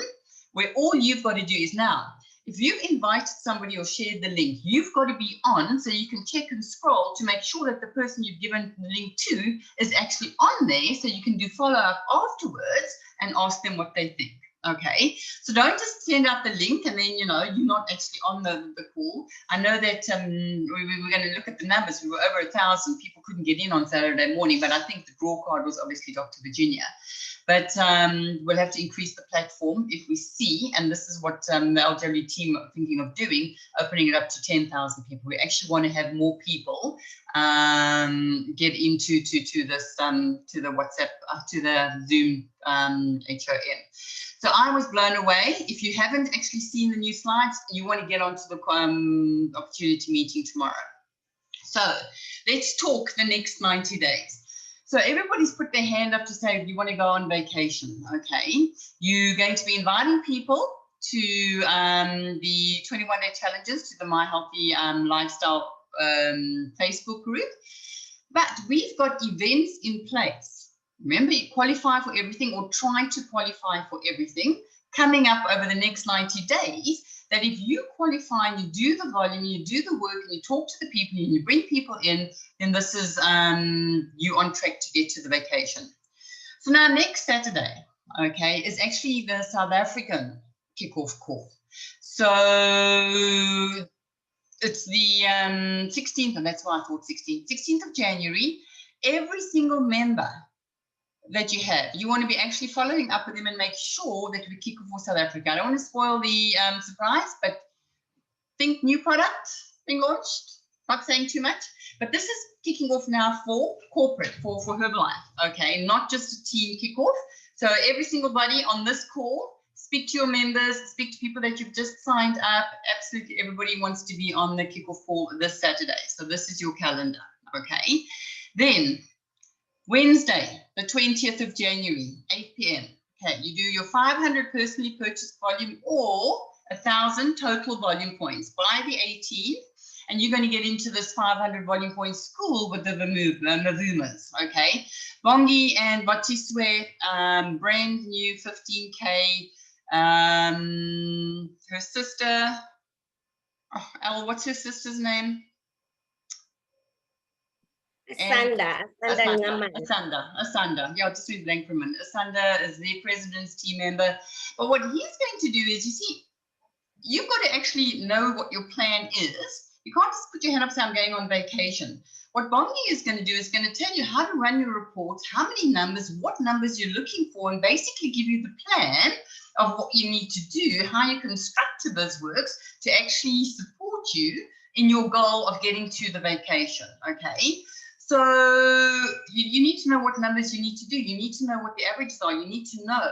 where all you've got to do is now, if you've invited somebody or shared the link, you've got to be on so you can check and scroll to make sure that the person you've given the link to is actually on there, so you can do follow-up afterwards and ask them what they think. Okay, so don't just send out the link and then, you're not actually on the call. I know that we were going to look at the numbers. We were over 1,000 people couldn't get in on Saturday morning, but I think the draw card was obviously Dr. Virginia. But we'll have to increase the platform if we see, and this is what the LW team are thinking of doing, opening it up to 10,000 people. We actually want to have more people get into this to the WhatsApp, to the Zoom HOM. So I was blown away. If you haven't actually seen the new slides, you want to get onto the opportunity meeting tomorrow. So let's talk the next 90 days. So everybody's put their hand up to say, you want to go on vacation, okay? You're going to be inviting people to the 21-day challenges, to the My Healthy Lifestyle Facebook group. But we've got events in place. Remember, you qualify for everything, or try to qualify for everything, coming up over the next 90 days, that if you qualify and you do the volume, you do the work, and you talk to the people, and you bring people in, then this is you on track to get to the vacation. So now next Saturday, okay, is actually the South African kickoff call. So it's the 16th, and that's why I thought 16th of January. Every single member that you have, you want to be actually following up with them and make sure that we kick off for South Africa. I don't want to spoil the surprise, but think new product being launched, not saying too much, but this is kicking off now for corporate, for Herbalife, okay, not just a team kickoff. So every single body on this call, speak to your members, speak to people that you've just signed up. Absolutely everybody wants to be on the kickoff call this Saturday. So this is your calendar, okay? Then Wednesday, the 20th of January, 8 p.m. Okay, you do your 500 personally purchased volume or 1,000 total volume points by the 18th, and you're going to get into this 500 volume points school with the Mavumas, okay? Bongi and Batiswe, brand new 15K. Her sister, what's her sister's name?
Asanda.
Yeah, just went blank for a minute. Asanda is the president's team member. But what he's going to do is, you see, you've got to actually know what your plan is. You can't just put your hand up and say, I'm going on vacation. What Bongi is going to do is going to tell you how to run your reports, how many numbers, what numbers you're looking for, and basically give you the plan of what you need to do, how you construct a BizWorks to actually support you in your goal of getting to the vacation, okay? So you need to know what numbers you need to do. You need to know what the averages are. You need to know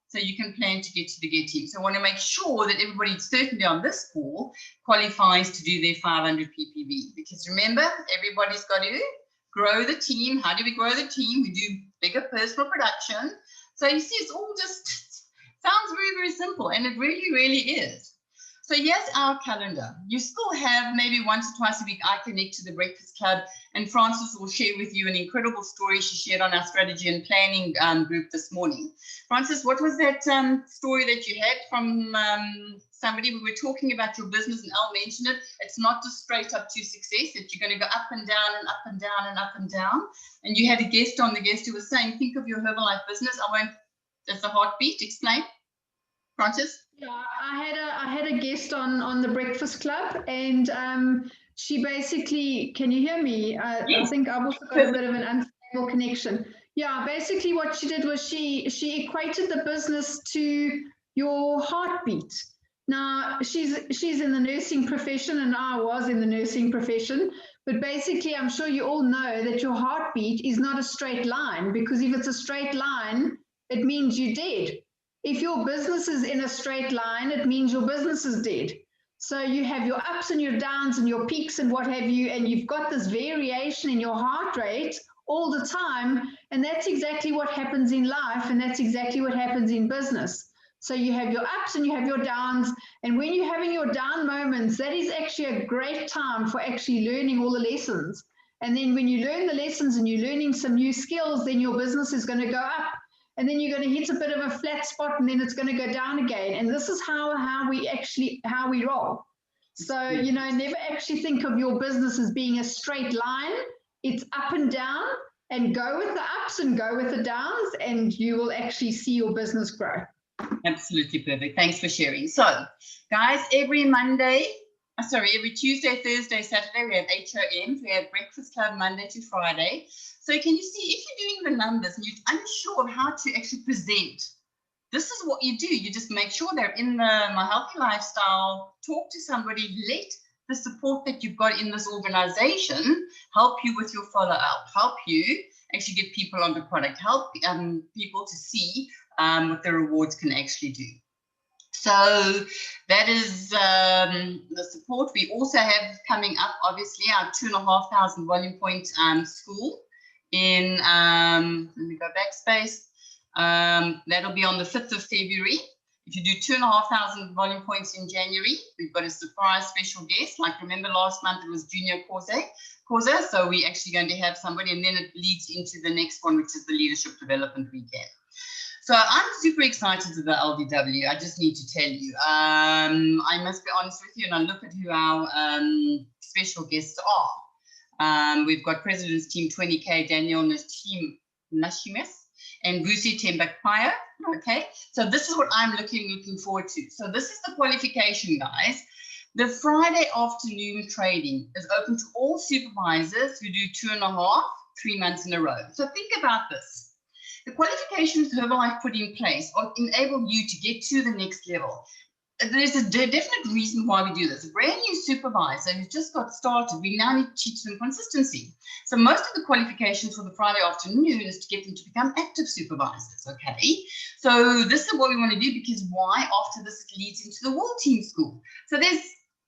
so you can plan to get to the GET team. So I want to make sure that everybody certainly on this call qualifies to do their 500 PPV. Because remember, everybody's got to grow the team. How do we grow the team? We do bigger personal production. So you see, it's all just sounds very, very simple, and it really, really is. So here's our calendar. You still have maybe once or twice a week, I connect to the Breakfast Club, and Frances will share with you an incredible story she shared on our strategy and planning group this morning. Frances, what was that story that you had from somebody? We were talking about your business, and Al mentioned it. It's not just straight up to success, that you're going to go up and down and up and down and up and down. And you had a guest on, the guest who was saying, think of your Herbalife business. That's a heartbeat. Explain, Frances.
Yeah, I had a guest on the Breakfast Club, and she basically, can you hear me?
Yes.
I think I've also got a bit of an unstable connection. Yeah, basically what she did was she equated the business to your heartbeat. Now she's in the nursing profession, and I was in the nursing profession, but basically I'm sure you all know that your heartbeat is not a straight line, because if it's a straight line, it means you're dead. If your business is in a straight line, it means your business is dead. So you have your ups and your downs and your peaks and what have you, and you've got this variation in your heart rate all the time, and that's exactly what happens in life, and that's exactly what happens in business. So you have your ups and you have your downs. And when you're having your down moments, that is actually a great time for actually learning all the lessons. And then when you learn the lessons and you're learning some new skills, then your business is going to go up. And then you're going to hit a bit of a flat spot and then it's going to go down again. And this is how we roll. So, you know, never actually think of your business as being a straight line. It's up and down, and go with the ups and go with the downs, and you will actually see your business grow.
Absolutely perfect. Thanks for sharing. So, guys, every Tuesday, Thursday, Saturday, we have HOMs. We have Breakfast Club Monday to Friday. So can you see, if you're doing the numbers and you're unsure of how to actually present, this is what you do. You just make sure they're in My Healthy Lifestyle, talk to somebody, let the support that you've got in this organization help you with your follow-up, help you actually get people on the product, help people to see what the rewards can actually do. So that is the support. We also have coming up, obviously, our 2,500 volume point school in, let me go backspace. That'll be on the 5th of February. If you do 2,500 volume points in January, we've got a surprise special guest. Like, remember last month it was Junior Causa, so we're actually going to have somebody, and then it leads into the next one, which is the Leadership Development Weekend. So I'm super excited about LDW. I just need to tell you. I must be honest with you, and I look at who our special guests are. We've got President's Team 20K, Daniel Nashimes, and Gusi Tembakpaya. Okay, so this is what I'm looking forward to. So this is the qualification, guys. The Friday afternoon trading is open to all supervisors who do 2.5, 3 months in a row. So think about this. The qualifications Herbalife put in place enable you to get to the next level. There's a definite reason why we do this. A brand new supervisor who's just got started, we now need to teach them consistency. So most of the qualifications for the Friday afternoon is to get them to become active supervisors, okay? So this is what we want to do, because why? After this, it leads into the World Team School. So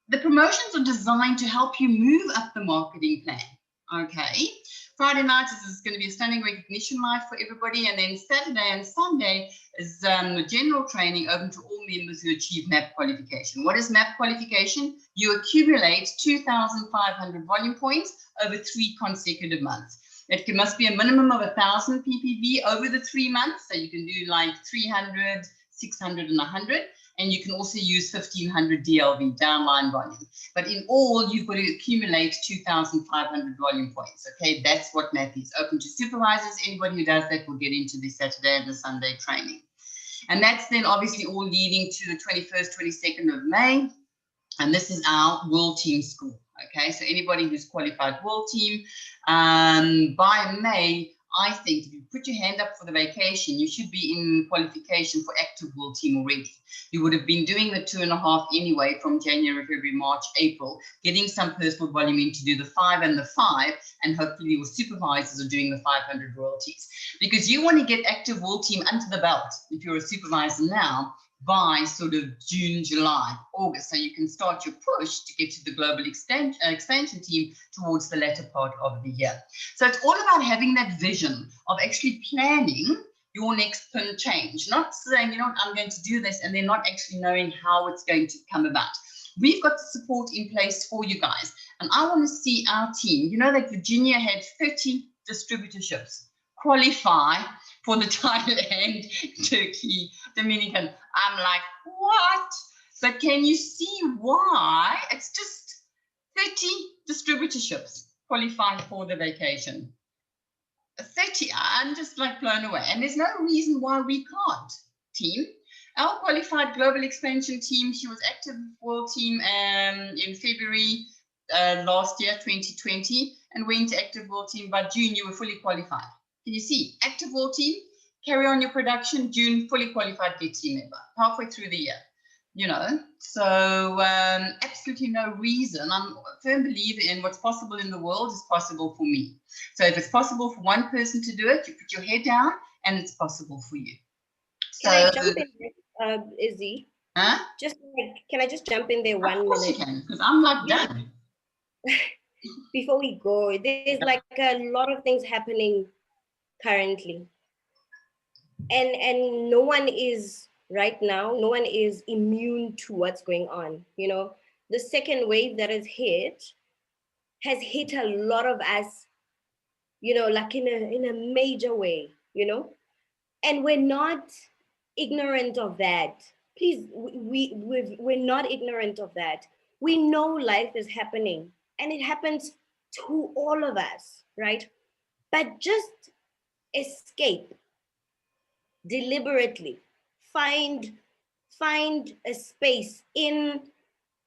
the promotions are designed to help you move up the marketing plan, okay? Friday night is going to be a stunning recognition live for everybody, and then Saturday and Sunday is the general training open to all members who achieve MAP qualification. What is MAP qualification? You accumulate 2,500 volume points over 3 consecutive months. It must be a minimum of 1,000 PPV over the 3 months, so you can do like 300, 600, and 100. And you can also use 1,500 DLV, downline volume. But in all, you've got to accumulate 2,500 volume points. Okay, that's what MAP is. Open to supervisors. Anybody who does that will get into the Saturday and the Sunday training. And that's then obviously all leading to the 21st, 22nd of May. And this is our World Team School. Okay, so anybody who's qualified World Team, by May, I think if you put your hand up for the vacation, you should be in qualification for active World Team already. You would have been doing the 2.5 anyway from January, February, March, April, getting some personal volume in to do the 5 and the 5, and hopefully your supervisors are doing the 500 royalties. Because you want to get active World Team under the belt, if you're a supervisor now, by sort of June, July, August, so you can start your push to get to the global expansion team towards the latter part of the year. So it's all about having that vision of actually planning your next pin change, not saying, you know what, I'm going to do this, and then not actually knowing how it's going to come about. We've got the support in place for you guys, and I want to see our team. You know that Virginia had 30 distributorships qualify for the Thailand, Turkey, Dominican. I'm like, what? But can you see why? It's just 30 distributorships qualifying for the vacation. 30, I'm just like blown away. And there's no reason why we can't, team. Our qualified global expansion team, she was active World Team in February last year, 2020, and went to active World Team. By June, you were fully qualified. Can you see? Active World Team, carry on your production, June, fully qualified get team member, halfway through the year, you know. So absolutely no reason. I'm a firm believer in what's possible in the world is possible for me. So if it's possible for one person to do it, you put your head down and it's possible for you. So,
can I jump in, Izzy?
Huh?
Can I just jump in there 1 minute?
Of course you can, because I'm like done.
Before we go, there's like a lot of things happening currently, and no one is right now, no one is immune to what's going on. You know, the second wave that has hit a lot of us, you know, like in a major way, you know, and we're not ignorant of that. Please, we're not ignorant of that. We know life is happening and it happens to all of us, right? But just escape deliberately. Find a space in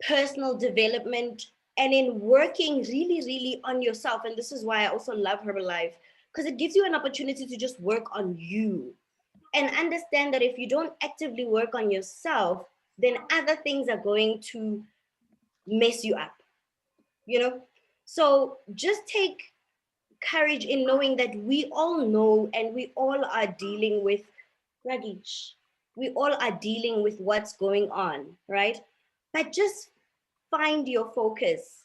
personal development and in working really, really on yourself. And this is why I also love Herbalife, because it gives you an opportunity to just work on you and understand that if you don't actively work on yourself, then other things are going to mess you up, you know? So just take courage in knowing that we all know and we all are dealing with luggage. We all are dealing with what's going on, right? But just find your focus.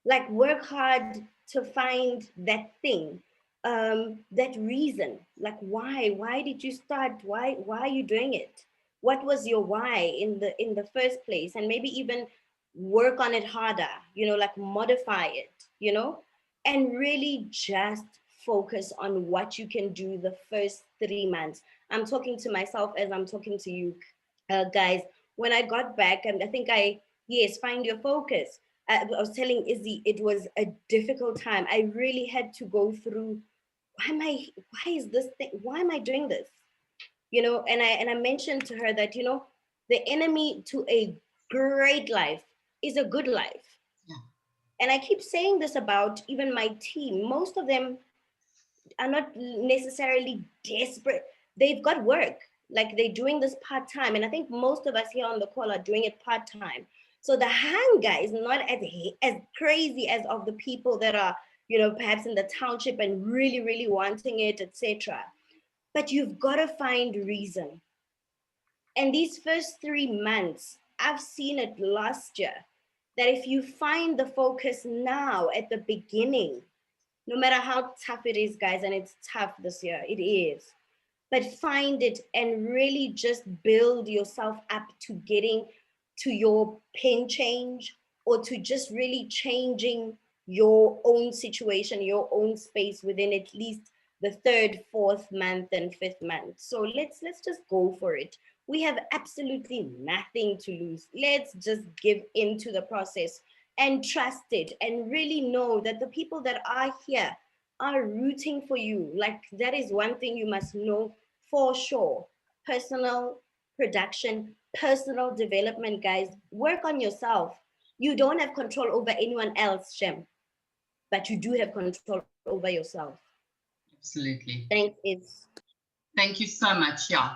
Like work hard to find that thing, that reason. Like why did you start? Why are you doing it? What was your why in the first place? And maybe even work on it harder, you know, like modify it, you know, and really just focus on what you can do the first 3 months. I'm talking to myself as I'm talking to you, guys. When I got back, and I think yes, find your focus. I was telling Izzy, it was a difficult time. I really had to go through, why is this thing, why am I doing this? You know, and I mentioned to her that, you know, the enemy to a great life is a good life.
Yeah.
And I keep saying this about even my team. Most of them are not necessarily desperate. They've got work, like they're doing this part-time. And I think most of us here on the call are doing it part-time. So the hunger is not as crazy as of the people that are, you know, perhaps in the township and really, really wanting it, etc. But you've got to find reason. And these first 3 months, I've seen it last year, that if you find the focus now at the beginning, no matter how tough it is, guys, and it's tough this year, it is, but find it and really just build yourself up to getting to your pin change, or to just really changing your own situation, your own space within at least the 3rd, 4th month and 5th month. So let's just go for it. We have absolutely nothing to lose. Let's just give into the process and trust it, and really know that the people that are here are rooting for you. Like, that is one thing you must know for sure. Personal production, personal development, guys. Work on yourself. You don't have control over anyone else, Shem, but you do have control over yourself.
Absolutely.
Thanks.
Thank you so much. Yeah.